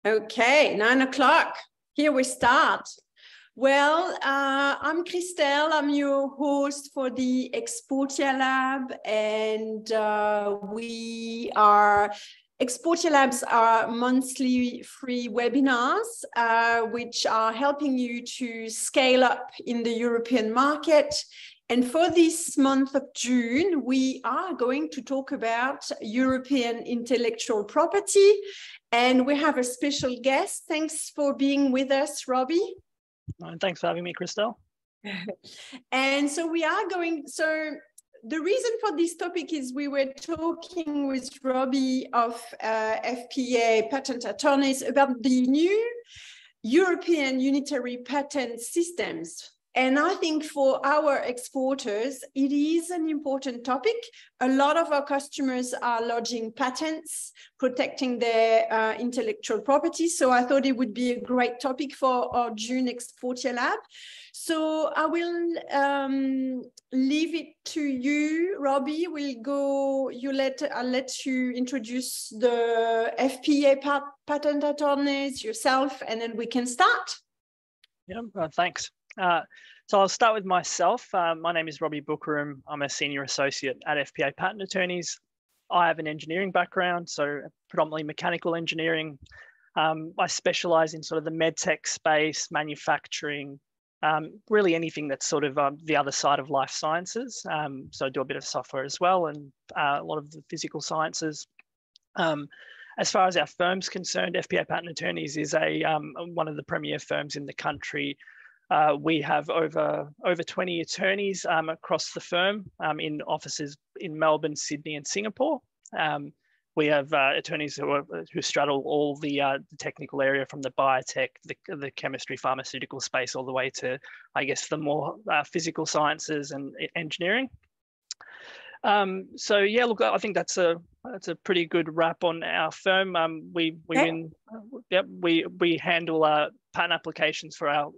Okay, 9 o'clock. Here we start. Well, I'm Christelle. I'm your host for the Exportia LAB, and Exportia Labs are monthly free webinars, which are helping you to scale up in the European market. And for this month of June, we are going to talk about European intellectual property. And we have a special guest. Thanks for being with us, Robbie. And thanks for having me, Christelle. And so the reason for this topic is we were talking with Robbie of FPA patent attorneys about the new European unitary patent systems. And I think for our exporters, it is an important topic. A lot of our customers are lodging patents, protecting their intellectual property. So I thought it would be a great topic for our June Exportia Lab. So I will leave it to you, Robbie. I'll let you introduce the FPA patent attorneys yourself, and then we can start. Yeah, thanks. So I'll start with myself. My name is Robbie Bookerum. I'm a senior associate at FPA Patent Attorneys. I have an engineering background, so predominantly mechanical engineering. I specialize in sort of the medtech space, manufacturing, really anything that's sort of the other side of life sciences. So I do a bit of software as well, and a lot of the physical sciences. As far as our firm's concerned, FPA Patent Attorneys is one of the premier firms in the country. We have over 20 attorneys across the firm in offices in Melbourne, Sydney, and Singapore. We have attorneys who straddle all the technical area, from the biotech, the chemistry, pharmaceutical space, all the way to, I guess, the more physical sciences and engineering. So yeah, look, I think that's a pretty good wrap on our firm. We handle patent applications for our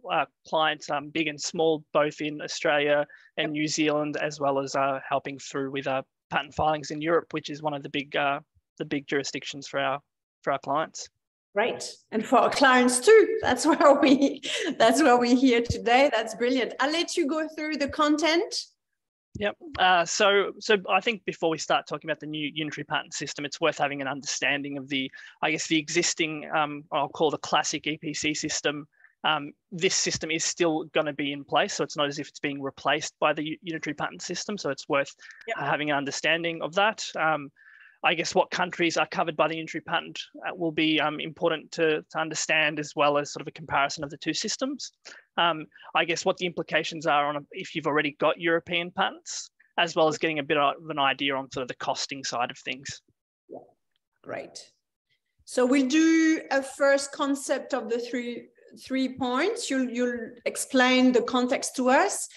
clients, big and small, both in Australia and New Zealand, as well as helping through with patent filings in Europe, which is one of the big jurisdictions for our clients. Great, and for our clients too. That's why we're here today. That's brilliant. I'll let you go through the content. Yep. So I think before we start talking about the new unitary patent system, it's worth having an understanding of the existing, I'll call the classic EPC system. This system is still going to be in place, so it's not as if it's being replaced by the unitary patent system. So it's worth having an understanding of that. I guess what countries are covered by the unitary patent will be important to understand, as well as sort of a comparison of the two systems. I guess what the implications are on if you've already got European patents, as well as getting a bit of an idea on sort of the costing side of things. Yeah. Great. So we'll do a first concept of the three points. You'll explain the context to us.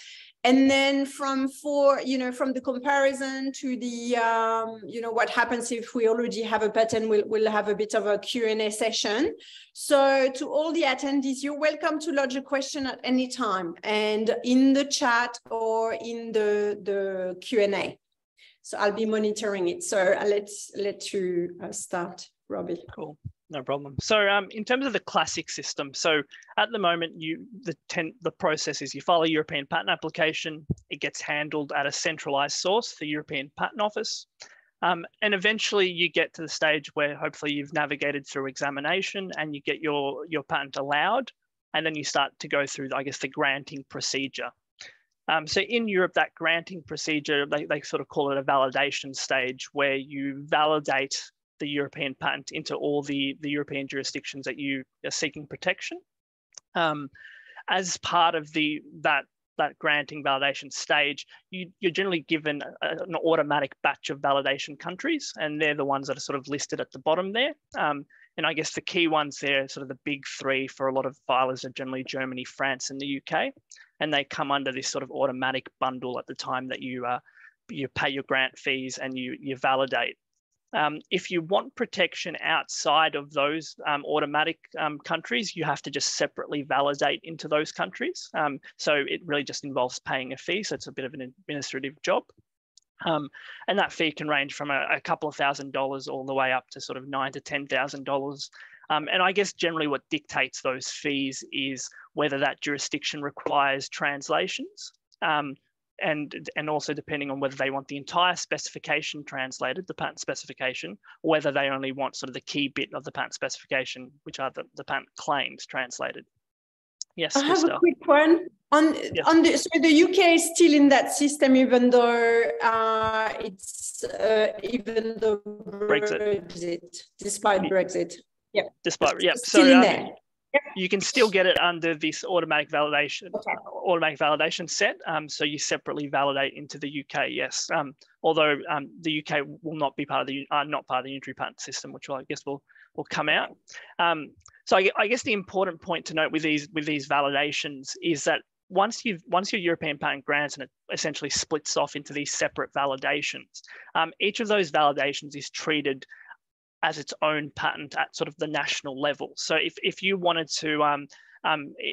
And then from the comparison to the, what happens if we already have a patent, we'll have a bit of a Q&A session. So to all the attendees, you're welcome to lodge a question at any time, and in the chat or in the Q&A. So I'll be monitoring it. So I'll let you start, Robbie. Cool. No problem. So in terms of the classic system, so at the moment, the process is you file a European patent application, it gets handled at a centralized source, the European Patent Office, and eventually you get to the stage where hopefully you've navigated through examination and you get your patent allowed, and then you start to go through, I guess, the granting procedure. So in Europe, that granting procedure, they sort of call it a validation stage, where you validate the European patent into all the European jurisdictions that you are seeking protection. As part of that granting validation stage, you're generally given an automatic batch of validation countries, and they're the ones that are sort of listed at the bottom there. And I guess the key ones there, sort of the big three for a lot of filers, are generally Germany, France, and the UK, and they come under this sort of automatic bundle at the time that you pay your grant fees and you validate. If you want protection outside of those automatic countries, you have to just separately validate into those countries. So it really just involves paying a fee. So it's a bit of an administrative job. And that fee can range from a couple of $1,000s all the way up to sort of $9,000 to $10,000. And I guess generally what dictates those fees is whether that jurisdiction requires translations, and also depending on whether they want the entire specification translated, the patent specification, or whether they only want sort of the key bit of the patent specification, which are the patent claims translated. Yes, I have Krista. a quick one. Yes. So the UK is still in that system, even though Brexit, despite Brexit. Yeah. Despite, yeah. Still in there. You can still get it under this automatic validation, set. So you separately validate into the UK, yes. Although the UK will not be part of the Unitary patent system, which I guess will come out. So I guess the important point to note with these validations is that once your European patent grants and it essentially splits off into these separate validations, each of those validations is treated as its own patent at sort of the national level. So if you wanted to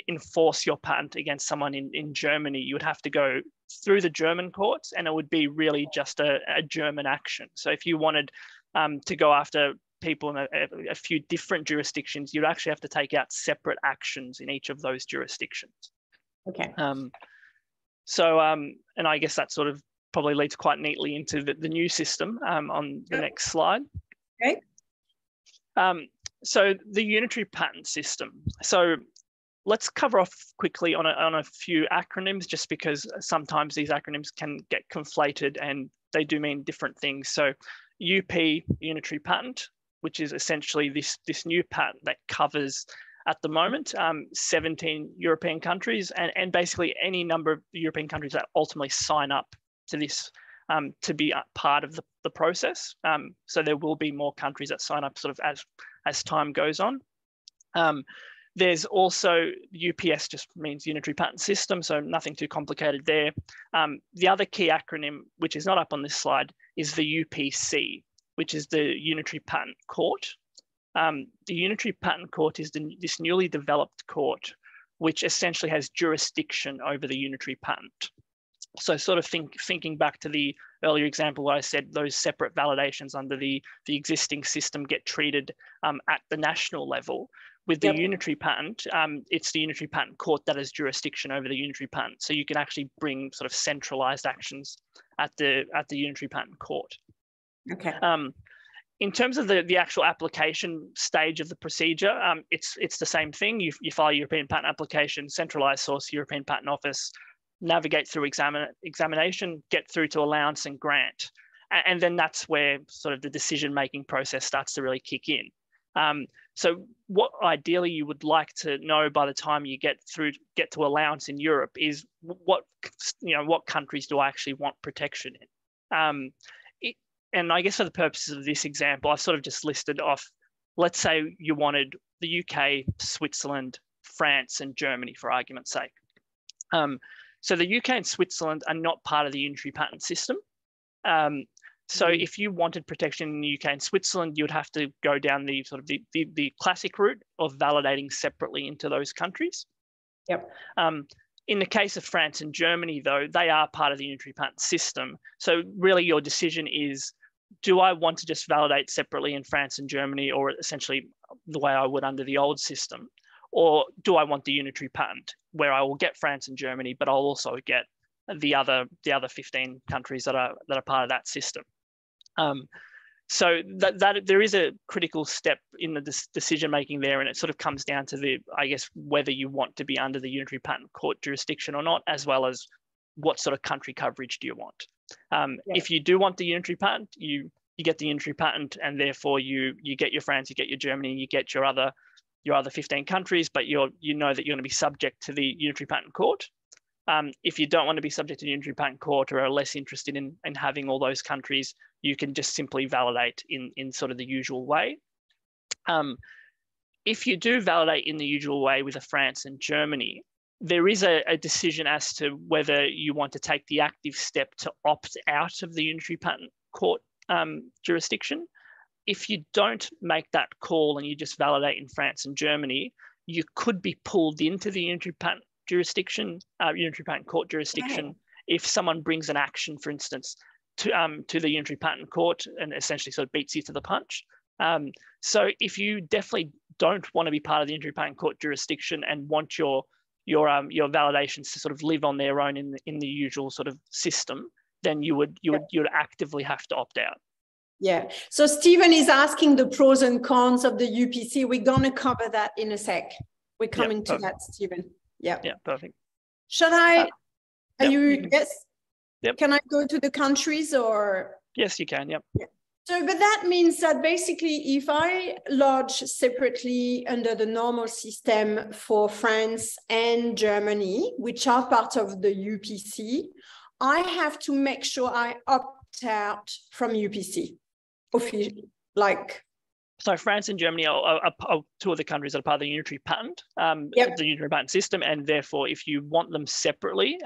enforce your patent against someone in Germany, you would have to go through the German courts, and it would be really just a German action. So if you wanted to go after people in a few different jurisdictions, you'd actually have to take out separate actions in each of those jurisdictions. Okay. And I guess that sort of probably leads quite neatly into the new system on the next slide. Okay. So the Unitary patent system. So let's cover off quickly on a few acronyms, just because sometimes these acronyms can get conflated and they do mean different things. So UP, Unitary patent, which is essentially this new patent that covers at the moment 17 European countries and basically any number of European countries that ultimately sign up to this to be a part of the process. So there will be more countries that sign up sort of as time goes on. There's also UPS, just means Unitary Patent System, so nothing too complicated there. The other key acronym, which is not up on this slide, is the UPC, which is the Unitary Patent Court. The Unitary Patent Court is this newly developed court, which essentially has jurisdiction over the Unitary patent. So sort of thinking back to the earlier example where I said those separate validations under the existing system get treated at the national level. With the Unitary patent, it's the Unitary Patent Court that has jurisdiction over the Unitary patent. So you can actually bring sort of centralized actions at the Unitary Patent Court. Okay. In terms of the actual application stage of the procedure, it's the same thing. You file a European patent application, centralized source, European Patent Office, navigate through examination, get through to allowance and grant. And then that's where sort of the decision-making process starts to really kick in. So what ideally you would like to know by the time you get to allowance in Europe is what countries do I actually want protection in? And I guess for the purposes of this example, I've sort of just listed off, let's say you wanted the UK, Switzerland, France, and Germany for argument's sake. So the UK and Switzerland are not part of the Unitary patent system. So if you wanted protection in the UK and Switzerland, you'd have to go down the sort of the classic route of validating separately into those countries. Yep. In the case of France and Germany, though, they are part of the Unitary patent system. So really your decision is, do I want to just validate separately in France and Germany, or essentially the way I would under the old system? Or do I want the Unitary patent where I will get France and Germany, but I'll also get the other 15 countries that are part of that system? So that there is a critical step in the decision making there, and it sort of comes down to I guess whether you want to be under the Unitary Patent Court jurisdiction or not, as well as what sort of country coverage do you want. If you do want the Unitary patent, you get the Unitary patent, and therefore you get your France, you get your Germany, you get your other 15 countries, but you know that you're going to be subject to the Unitary Patent Court. If you don't want to be subject to the Unitary Patent Court or are less interested in having all those countries, you can just simply validate in sort of the usual way. If you do validate in the usual way with France and Germany, there is a decision as to whether you want to take the active step to opt out of the Unitary Patent Court jurisdiction. If you don't make that call and you just validate in France and Germany, you could be pulled into the Unitary Patent jurisdiction, Unitary Patent Court jurisdiction, if someone brings an action, for instance, to the Unitary Patent Court and essentially sort of beats you to the punch. So if you definitely don't want to be part of the Unitary Patent Court jurisdiction and want your validations to sort of live on their own in the usual sort of system, then you would actively have to opt out. Yeah. So Stephen is asking the pros and cons of the UPC. We're going to cover that in a sec. We're coming to that, Stephen. Yeah. Yeah, perfect. Shall I? Are you? Yes. Yep. Can I go to the countries or? Yes, you can. Yep. Yeah. So, but that means that basically, if I lodge separately under the normal system for France and Germany, which are part of the UPC, I have to make sure I opt out from UPC. So France and Germany are two of the countries that are part of the Unitary Patent, the Unitary Patent system, and therefore, if you want them separately,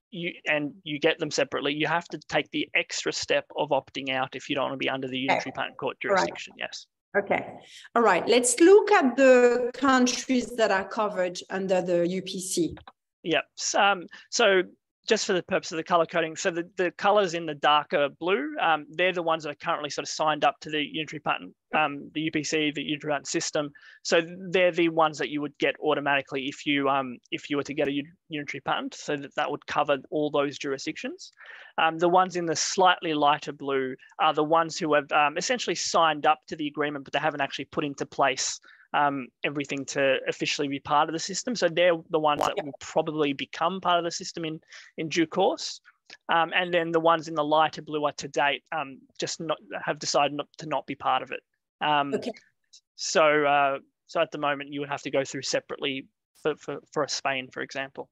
you get them separately, you have to take the extra step of opting out if you don't want to be under the Unitary Patent Court jurisdiction. Right. Yes. Okay. All right. Let's look at the countries that are covered under the UPC. Yep. So just for the purpose of the color coding, so the colors in the darker blue, they're the ones that are currently sort of signed up to the Unitary Patent, the UPC, the Unitary Patent system. So they're the ones that you would get automatically if you were to get a Unitary Patent. So that would cover all those jurisdictions. The ones in the slightly lighter blue are the ones who have essentially signed up to the agreement, but they haven't actually put into place everything to officially be part of the system. So they're the ones that will probably become part of the system in due course. And then the ones in the lighter blue are to date just have decided to not be part of it. So at the moment you would have to go through separately for Spain, for example.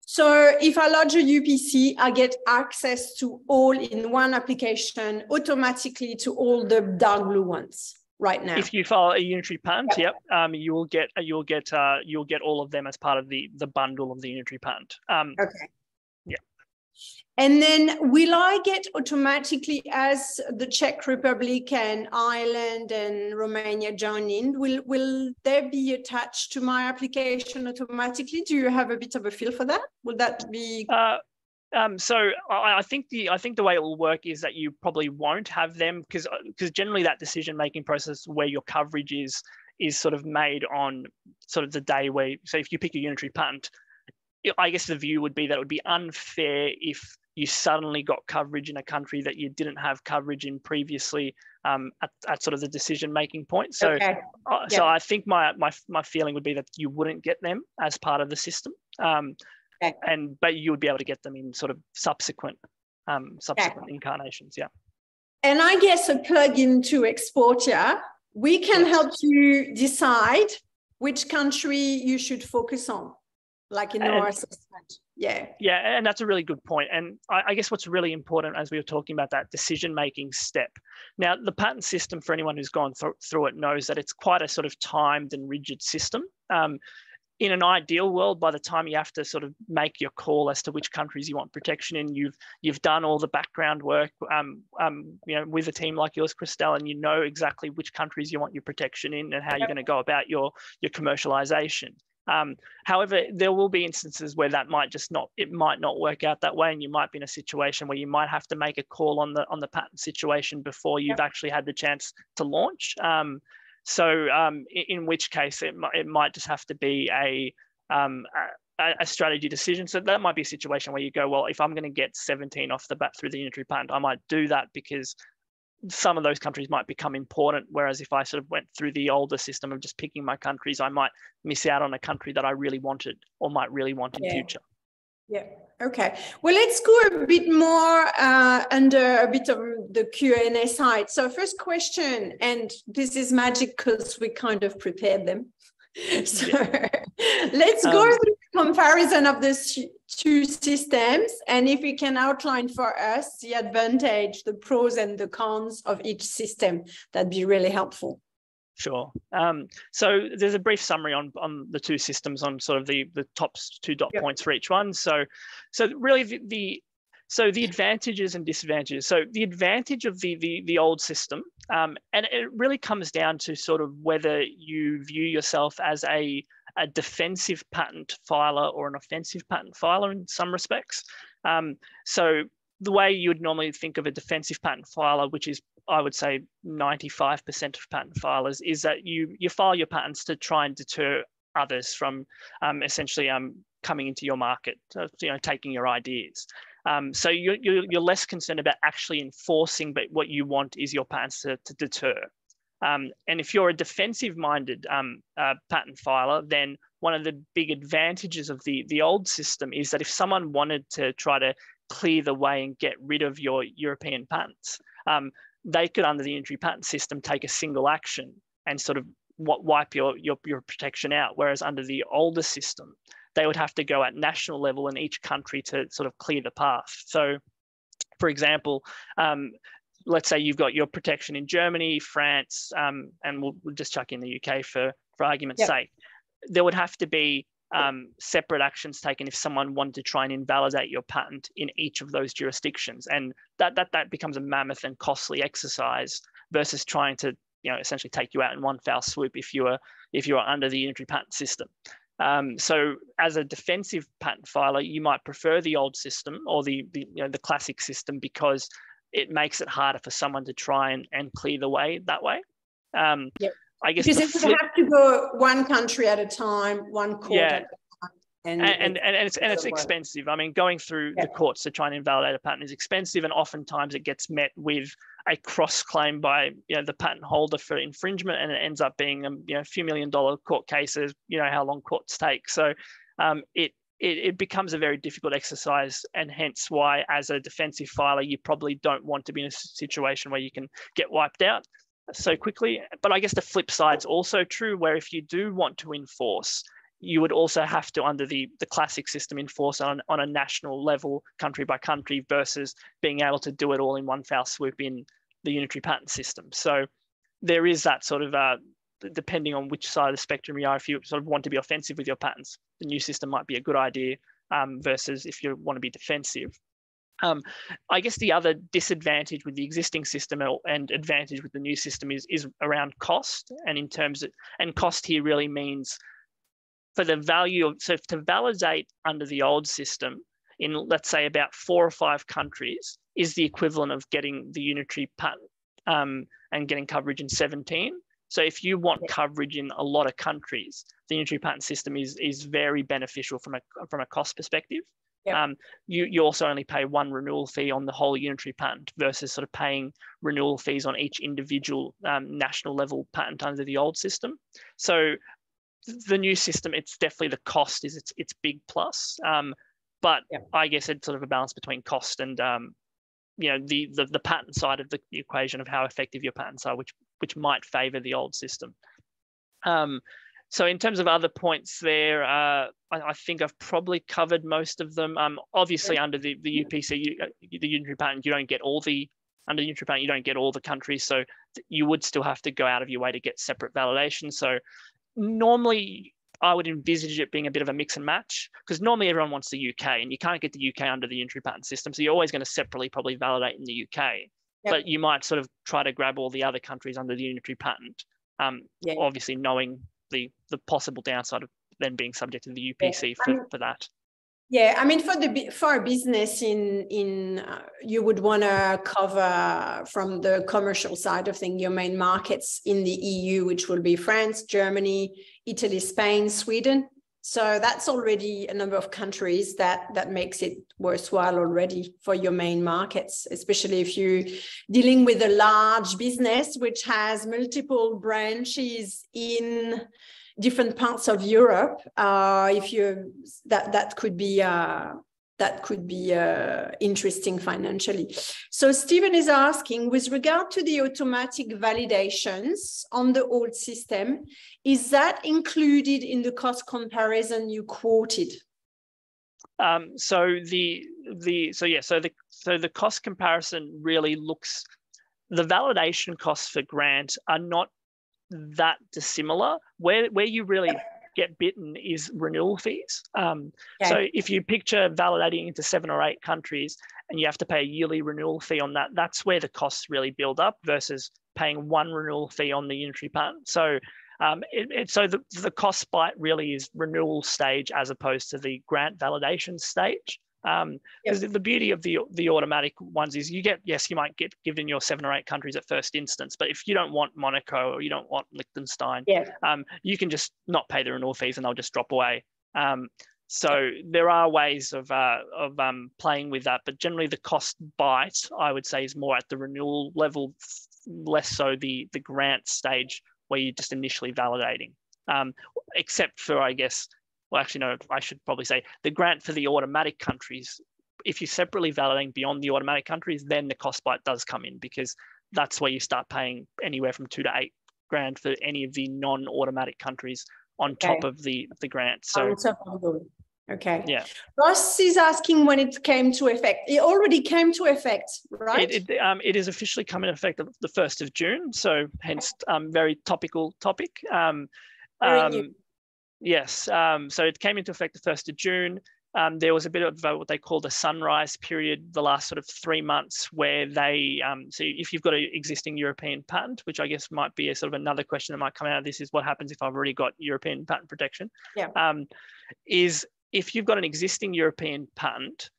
So if I lodge a UPC, I get access to all in one application automatically to all the dark blue ones. Right now, if you file a Unitary Patent, you'll get all of them as part of the bundle of the Unitary Patent. Okay. Yeah. And then will I get automatically, as the Czech Republic and Ireland and Romania join in, will they be attached to my application automatically? Do you have a bit of a feel for that? Will that be? So I think the way it will work is that you probably won't have them because generally that decision-making process where your coverage is sort of made on sort of the day where, so if you pick a Unitary Patent, I guess the view would be that it would be unfair if you suddenly got coverage in a country that you didn't have coverage in previously at sort of the decision-making point. So, so I think my feeling would be that you wouldn't get them as part of the system. But you would be able to get them in sort of subsequent incarnations, And I guess a plug-in to Exportia, we can help you decide which country you should focus on, like in our assessment. Yeah, and that's a really good point. And I guess what's really important as we were talking about that decision-making step. Now, the patent system, for anyone who's gone through it, knows that it's quite a sort of timed and rigid system. In an ideal world, by the time you have to sort of make your call as to which countries you want protection in, you've done all the background work, with a team like yours, Christelle, and you know exactly which countries you want your protection in and how you're going to go about your commercialization. However, there will be instances where that might not work out that way, and you might be in a situation where you might have to make a call on the patent situation before you've actually had the chance to launch. So in which case it might just have to be a strategy decision. So that might be a situation where you go, well, if I'm going to get 17 off the bat through the Unitary Patent, I might do that because some of those countries might become important. Whereas if I sort of went through the older system of just picking my countries, I might miss out on a country that I really wanted or might really want in future. Yeah. Okay. Well, let's go a bit more under a bit of the Q&A side. So first question, and this is magic because we kind of prepared them. So let's go through the comparison of these two systems. And if you can outline for us the advantage, the pros and the cons of each system, that'd be really helpful. Sure. So there's a brief summary on the two systems on sort of the top 2 dot points for each one. So really the advantages and disadvantages. So the advantage of the old system, and it really comes down to sort of whether you view yourself as a defensive patent filer or an offensive patent filer in some respects. So the way you would normally think of a defensive patent filer, which is, I would say, 95% of patent filers, is that you file your patents to try and deter others from essentially coming into your market, taking your ideas. So you're less concerned about actually enforcing, but what you want is your patents to deter. And if you're a defensive-minded patent filer, then one of the big advantages of the old system is that if someone wanted to try to clear the way and get rid of your European patents, they could, under the Unitary patent system, take a single action and sort of wipe your protection out. Whereas under the older system, they would have to go at national level in each country to sort of clear the path. So, for example, let's say you've got your protection in Germany, France, and we'll just chuck in the UK for argument's sake. There would have to be separate actions taken if someone wanted to try and invalidate your patent in each of those jurisdictions, and that becomes a mammoth and costly exercise versus trying to essentially take you out in one foul swoop if you are under the Unitary patent system. So as a defensive patent filer, you might prefer the old system or the classic system because it makes it harder for someone to try and clear the way that way. I guess because it would have to go one country at a time, one court at a time. And it's expensive. I mean, going through the courts to try and invalidate a patent is expensive, and oftentimes it gets met with a cross claim by the patent holder for infringement, and it ends up being a few $1 million court cases. You know how long courts take, so it becomes a very difficult exercise, and hence why, as a defensive filer, you probably don't want to be in a situation where you can get wiped out so quickly. But I guess the flip side's also true, where if you do want to enforce, you would also have to, under the classic system, enforce on a national level, country by country, versus being able to do it all in one foul swoop in the Unitary patent system. So there is that sort of, depending on which side of the spectrum you are, if you sort of want to be offensive with your patents, the new system might be a good idea, versus if you want to be defensive. I guess the other disadvantage with the existing system and advantage with the new system is around cost. And in terms of, and cost here really means for the value of, so to validate under the old system in, let's say, about 4 or 5 countries is the equivalent of getting the Unitary patent and getting coverage in 17. So if you want coverage in a lot of countries, the Unitary patent system is very beneficial from a cost perspective. You also only pay one renewal fee on the whole Unitary patent versus sort of paying renewal fees on each individual national level patent under the old system. So the new system, it's definitely the cost is its big plus. But I guess it's sort of a balance between cost and the patent side of the equation of how effective your patents are, which might favour the old system. So in terms of other points there, I think I've probably covered most of them. Obviously, under the UPC, the Unitary patent, you don't get all the, under the Unitary patent, you don't get all the countries. So you would still have to go out of your way to get separate validation. So normally, I would envisage it being a bit of a mix and match, because normally everyone wants the UK, and you can't get the UK under the Unitary patent system. So you're always going to separately probably validate in the UK. But you might sort of try to grab all the other countries under the Unitary patent, obviously knowing the possible downside of then being subject to the UPC for that. Yeah, I mean, for a business you would want to cover from the commercial side of things your main markets in the EU, which will be France, Germany, Italy, Spain, Sweden. So that's already a number of countries that makes it worthwhile already for your main markets, especially if you're dealing with a large business which has multiple branches in different parts of Europe. That could be interesting financially. So Stephen is asking, with regard to the automatic validations on the old system, is that included in the cost comparison you quoted? So the cost comparison really looks, the validation costs for grant are not that dissimilar. Where you really get bitten is renewal fees. So if you picture validating into 7 or 8 countries and you have to pay a yearly renewal fee on that, that's where the costs really build up versus paying one renewal fee on the Unitary patent. So so the cost bite really is renewal stage as opposed to the grant validation stage. Because the beauty of the automatic ones is you might get given your 7 or 8 countries at first instance, but if you don't want Monaco or you don't want Liechtenstein, you can just not pay the renewal fees and they'll just drop away. So there are ways of playing with that, but generally the cost bite, I would say, is more at the renewal level, less so the grant stage where you're just initially validating. Except for, I guess, well, actually, no, I should probably say the grant for the automatic countries. If you're separately validating beyond the automatic countries, then the cost bite does come in, because that's where you start paying anywhere from 2 to 8 grand for any of the non-automatic countries on top of the grant. So, okay. Yeah. Ross is asking when it came to effect. It already came to effect, right? It is officially come into effect the 1st of June. So hence, very topical topic. Yes. So it came into effect the 1st of June. There was a bit of what they call the sunrise period, the last sort of 3 months, where they, so if you've got an existing European patent, which I guess might be a sort of another question that might come out of this, is what happens if I've already got European patent protection? Is if you've got an existing European patent,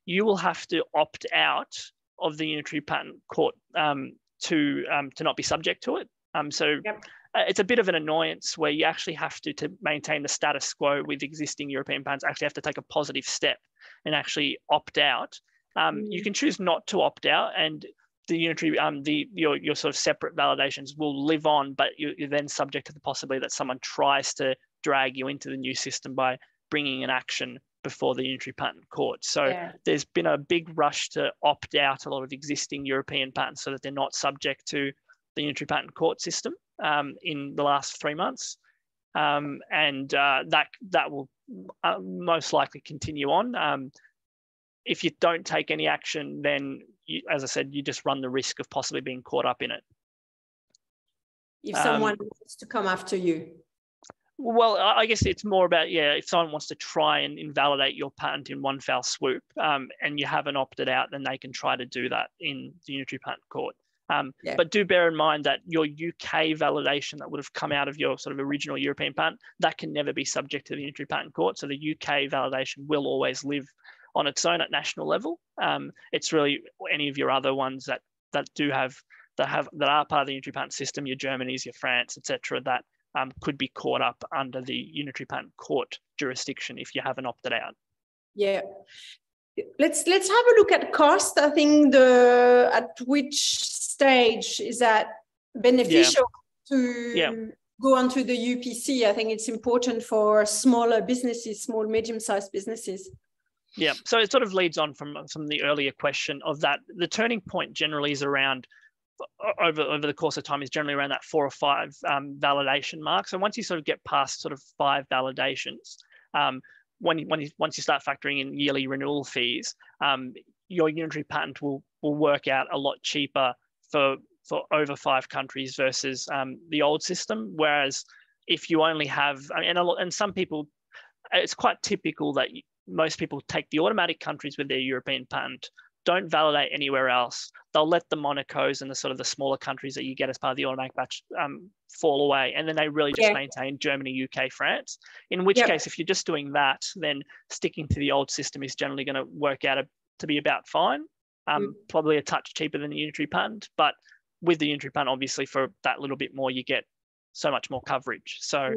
you will have to opt out of the Unitary Patent Court to not be subject to it. It's a bit of an annoyance where you actually have to maintain the status quo with existing European patents, actually have to take a positive step and actually opt out. You can choose not to opt out, and the Unitary, your sort of separate validations will live on, but you're then subject to the possibility that someone tries to drag you into the new system by bringing an action before the Unitary Patent Court. So there's been a big rush to opt out a lot of existing European patents so that they're not subject to the Unitary Patent Court system in the last 3 months. That will most likely continue on. If you don't take any action, then, as I said, you just run the risk of possibly being caught up in it. If someone wants to come after you. Well, I guess it's more about, if someone wants to try and invalidate your patent in one foul swoop, and you haven't opted out, then they can try to do that in the Unitary Patent Court. But do bear in mind that your UK validation that would have come out of your sort of original European patent, that can never be subject to the Unitary Patent Court. So the UK validation will always live on its own at national level. It's really any of your other ones that are part of the Unitary Patent system, your Germanys, your France, etc., that could be caught up under the Unitary Patent Court jurisdiction if you haven't opted out. Yeah. Let's have a look at cost. I think at which stage is that beneficial to go onto the UPC? I think it's important for smaller businesses, small, medium-sized businesses. Yeah, so it sort of leads on from the earlier question of that. The turning point generally is around, over the course of time, is generally around that 4 or 5 validation mark. So once you sort of get past sort of 5 validations, once you start factoring in yearly renewal fees, your Unitary patent will work out a lot cheaper for over 5 countries versus the old system. Whereas if you only have, and some people, it's quite typical that most people take the automatic countries with their European patent, don't validate anywhere else. They'll let the Monacos and the sort of the smaller countries that you get as part of the automatic batch fall away. And then they really just maintain Germany, UK, France. In which case, if you're just doing that, then sticking to the old system is generally going to work out to be about fine. Probably a touch cheaper than the Unitary patent. But with the Unitary patent, obviously, for that little bit more, you get so much more coverage. So,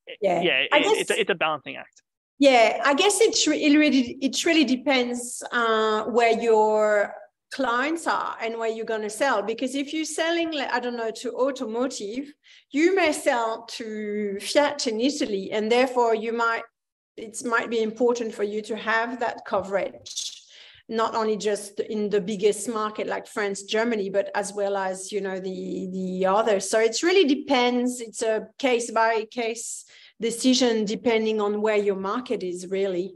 it's a balancing act. Yeah, I guess it really depends where your clients are and where you're going to sell. Because if you're selling, I don't know, to automotive, you may sell to Fiat in Italy, and therefore it might be important for you to have that coverage, not only just in the biggest market like France, Germany, but as well as, the others. So it really depends. It's a case by case decision depending on where your market is, really.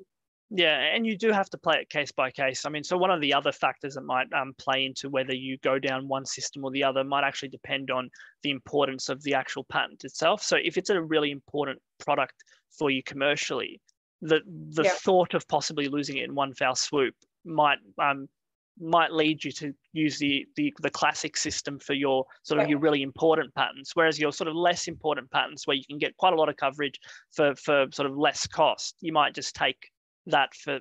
Yeah, and you do have to play it case by case. I mean, so one of the other factors that might play into whether you go down one system or the other might actually depend on the importance of the actual patent itself. So if it's a really important product for you commercially, the thought of possibly losing it in one foul swoop might lead you to use the classic system for your sort of your really important patents, whereas your sort of less important patents, where you can get quite a lot of coverage for sort of less cost, you might just take that for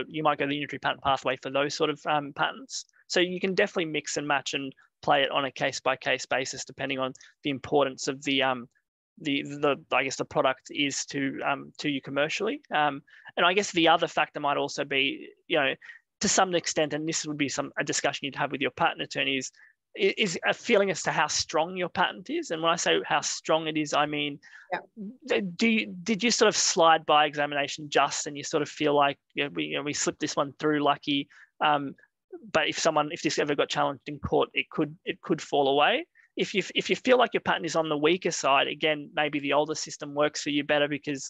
you might go the unitary patent pathway for those sort of patents. So you can definitely mix and match and play it on a case by case basis, depending on the importance of the I guess the product is to you commercially. And I guess the other factor might also be, to some extent, and this would be a discussion you'd have with your patent attorney, is a feeling as to how strong your patent is. And when I say how strong it is, I mean, did you sort of slide by examination and you sort of feel like we slipped this one through lucky, but if this ever got challenged in court, it could fall away. If you feel like your patent is on the weaker side, again, maybe the older system works for you better, because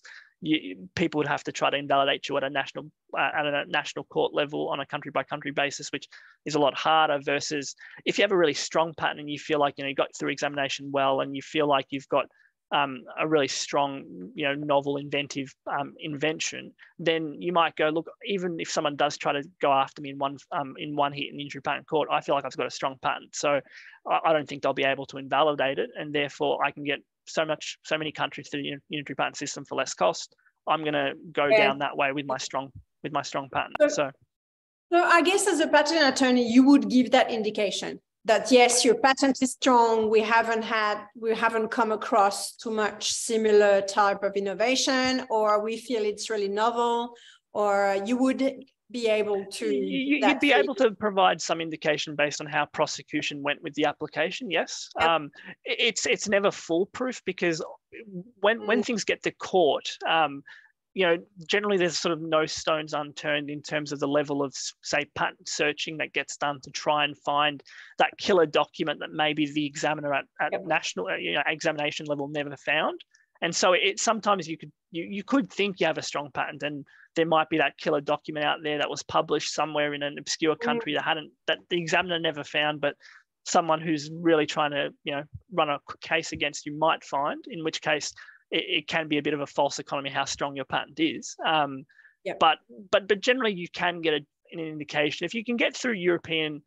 people would have to try to invalidate you at a national court level on a country by country basis, which is a lot harder, versus if you have a really strong patent and you feel like you got through examination well, and you feel like you've got a really strong, novel, inventive invention, then you might go, look, even if someone does try to go after me in one hit in the Unitary Patent Court, I feel like I've got a strong patent, so I don't think they'll be able to invalidate it, and therefore I can get so many countries through the Unitary Patent System for less cost. I'm going to go down that way with my strong patent. So I guess as a patent attorney, you would give that indication that yes, your patent is strong. We haven't come across too much similar type of innovation, or we feel it's really novel, or you would be able to. You'd be able to provide some indication based on how prosecution went with the application. Yes, yep. It's never foolproof, because when things get to court, generally there's sort of no stones unturned in terms of the level of, say, patent searching that gets done to try and find that killer document that maybe the examiner at yep. national examination level never found. And so sometimes you could think you have a strong patent, and there might be that killer document out there that was published somewhere in an obscure country that the examiner never found, but someone who's really trying to run a case against you might find, in which case it can be a bit of a false economy how strong your patent is. Yep. But generally you can get an indication if you can get through European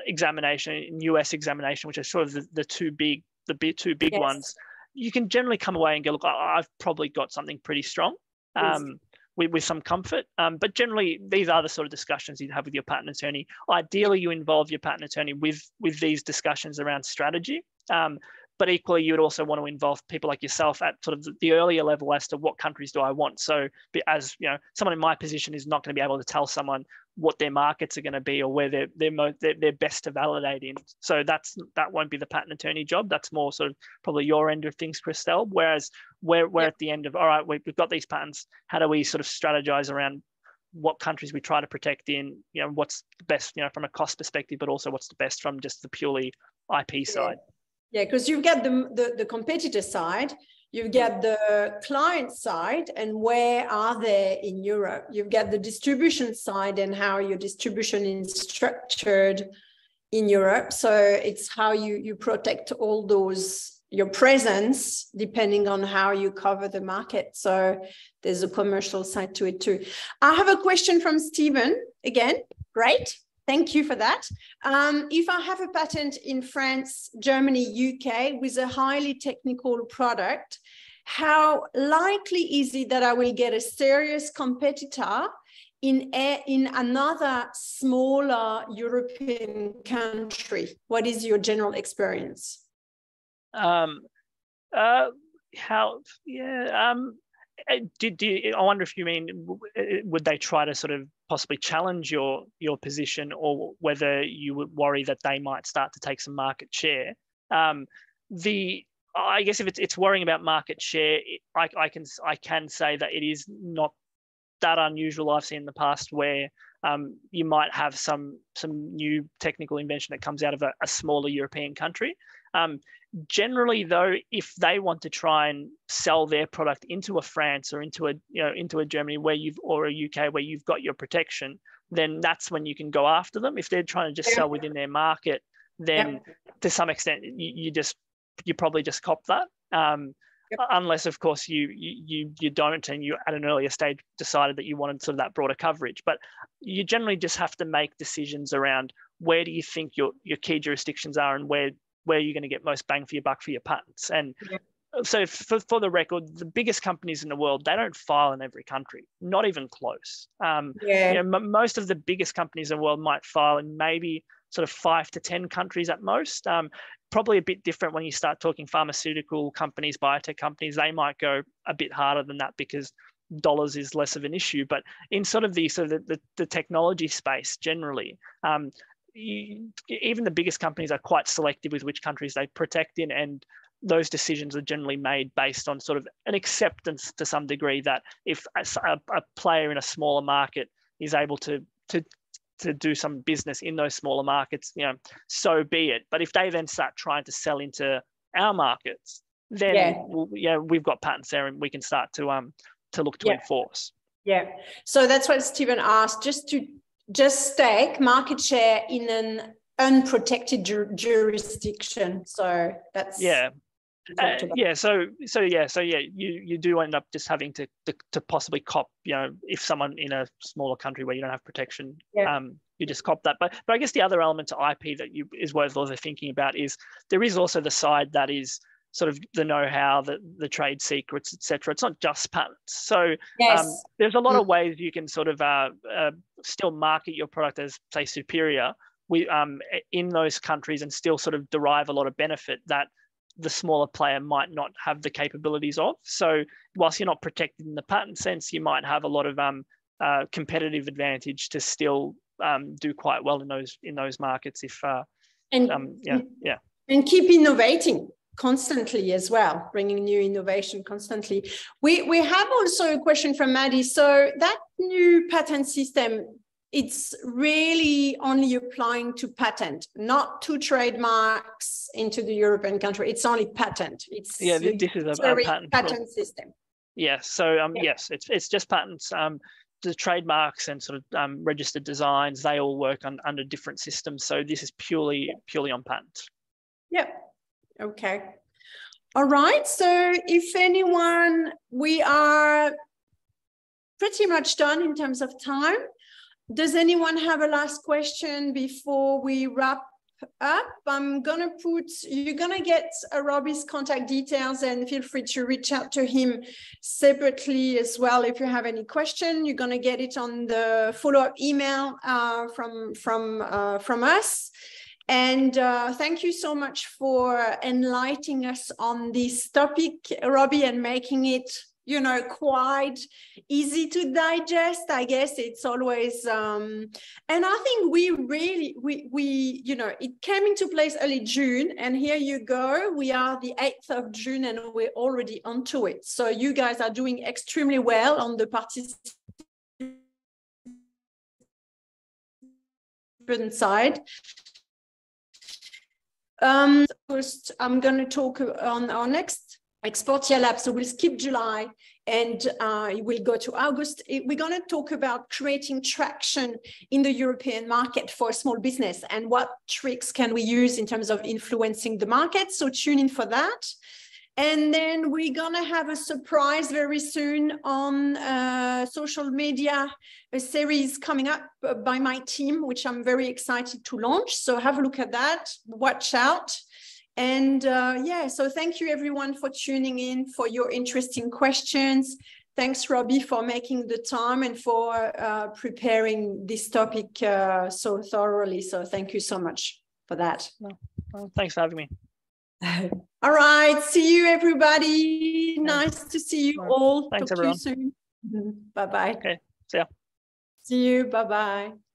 examination and US examination, which are sort of the two big yes. ones. You can generally come away and go, look, I've probably got something pretty strong. With some comfort. But generally, these are the sort of discussions you'd have with your patent attorney. Ideally, you involve your patent attorney with these discussions around strategy. But equally, you would also want to involve people like yourself at sort of the earlier level as to what countries do I want. So as someone in my position is not going to be able to tell someone what their markets are going to be or where they're best to validate in. So that won't be the patent attorney job. That's more sort of probably your end of things, Christelle. Whereas we're at the end of, all right, we've got these patents. How do we sort of strategize around what countries we try to protect in, what's the best, from a cost perspective, but also what's the best from just the purely IP side. Yeah, because you've got the competitor side, you've got the client side, and where are they in Europe? You've got the distribution side and how your distribution is structured in Europe. So it's how you protect all those, your presence, depending on how you cover the market. So there's a commercial side to it too. I have a question from Stephen again. Great. Thank you for that. If I have a patent in France, Germany, UK with a highly technical product, how likely is it that I will get a serious competitor in another smaller European country? What is your general experience? I wonder if you mean, would they try to sort of possibly challenge your position, or whether you would worry that they might start to take some market share? I guess if it's worrying about market share, I can say that it is not that unusual. I've seen in the past where you might have some new technical invention that comes out of a smaller European country. Generally, though, if they want to try and sell their product into a France or into a Germany or a UK where you've got your protection, then that's when you can go after them. If they're trying to just sell within their market, then to some extent you probably just cop that. Unless, of course, you don't, and you at an earlier stage decided that you wanted sort of that broader coverage. But you generally just have to make decisions around where do you think your key jurisdictions are, and where you're going to get most bang for your buck for your patents. And so for the record, the biggest companies in the world, they don't file in every country, not even close. You know, most of the biggest companies in the world might file in maybe sort of 5 to 10 countries at most. Probably a bit different when you start talking pharmaceutical companies, biotech companies. They might go a bit harder than that because dollars is less of an issue. But in sort of the technology space generally, even the biggest companies are quite selective with which countries they protect in, and those decisions are generally made based on sort of an acceptance to some degree that if a player in a smaller market is able to do some business in those smaller markets, you know, so be it. But if they then start trying to sell into our markets, then we've got patents there and we can start to look to enforce. Yeah. So that's what Stephen asked, just stake market share in an unprotected jurisdiction. So that's you do end up just having to possibly cop, you know, if someone in a smaller country where you don't have protection, you just cop that. But I guess the other element to IP that is worth also thinking about is there is also the side that is sort of the know-how, the trade secrets, etc. It's not just patents. So there's a lot of ways you can sort of still market your product as, say, superior in those countries and still sort of derive a lot of benefit that the smaller player might not have the capabilities of. So whilst you're not protected in the patent sense, you might have a lot of competitive advantage to still do quite well in those markets and keep innovating constantly as well, bringing new innovation constantly. We have also a question from Maddie. So that new patent system, it's really only applying to patent, not to trademarks into the European country. It's only patent. This is a patent system. Yes. So yes, it's just patents. The trademarks and sort of registered designs, they all work under different systems. So this is purely on patent. Yep. Okay. All right. So if anyone, we are pretty much done in terms of time. Does anyone have a last question before we wrap up? You're gonna get Robbie's contact details, and feel free to reach out to him separately as well if you have any question. You're gonna get it on the follow-up email from us. And thank you so much for enlightening us on this topic, Robbie, and making it, you know, quite easy to digest. I guess it's always, and I think we you know, it came into place early June, and here you go. We are the 8th of June and we're already onto it. So you guys are doing extremely well on the participant side. First, I'm going to talk on our next Exportia LAB. So we'll skip July and we'll go to August. We're going to talk about creating traction in the European market for small business and what tricks can we use in terms of influencing the market. So tune in for that. And then we're going to have a surprise very soon on social media, a series coming up by my team, which I'm very excited to launch. So have a look at that, watch out. And so thank you everyone for tuning in, for your interesting questions. Thanks, Robbie, for making the time and for preparing this topic so thoroughly. So thank you so much for that. Well, thanks for having me. All right. See you, everybody. Nice to see you all. Thanks, Talk everyone. to you soon. Bye-bye. Okay. See ya. See you. Bye-bye.